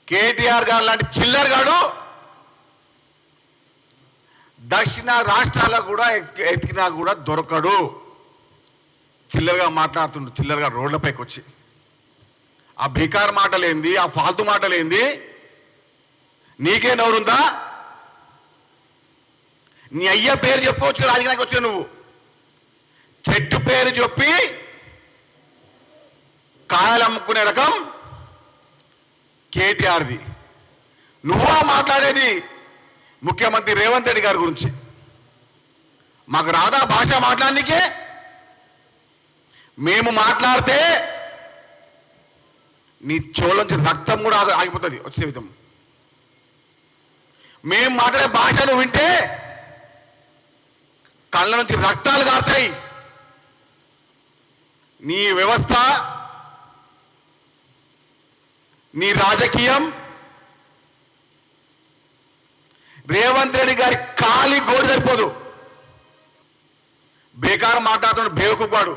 కేటీఆర్ గారు లాంటి చిల్లర్ గాడు దక్షిణ రాష్ట్రాలకు కూడా ఎతికినా కూడా దొరకడు. చిల్లరగా మాట్లాడుతుండు, చిల్లరగా రోడ్లపైకి వచ్చి ఆ బీకార్ మాటలేంది, ఆ ఫాల్తు మాటలేంది? నీకే నోరుందా? నీ అయ్య పేరు చెప్పుకోవచ్చు, రాజకీయానికి వచ్చా నువ్వు. చెట్టు పేరు చెప్పి కాయలు అమ్ముకునే రకం కేటీఆర్ది. నువ్వా మాట్లాడేది ముఖ్యమంత్రి రేవంత్ రెడ్డి గారి గురించి? మాకు రాదా భాష మాట్లాడనికే? మేము మాట్లాడితే నీ చెవులోంచి రక్తం కూడా ఆగిపోతుంది వచ్చే విధం. మేము మాట్లాడే భాషను వింటే కళ్ళ నుంచి రక్తాలు కారుతాయి. నీ వ్యవస్థ, నీ రాజకీయం రేవంత్ రెడ్డి గారి కాలి గోడు సరిపోదు. బేకారు మాట్లాడుతున్న బేవకూపాడు.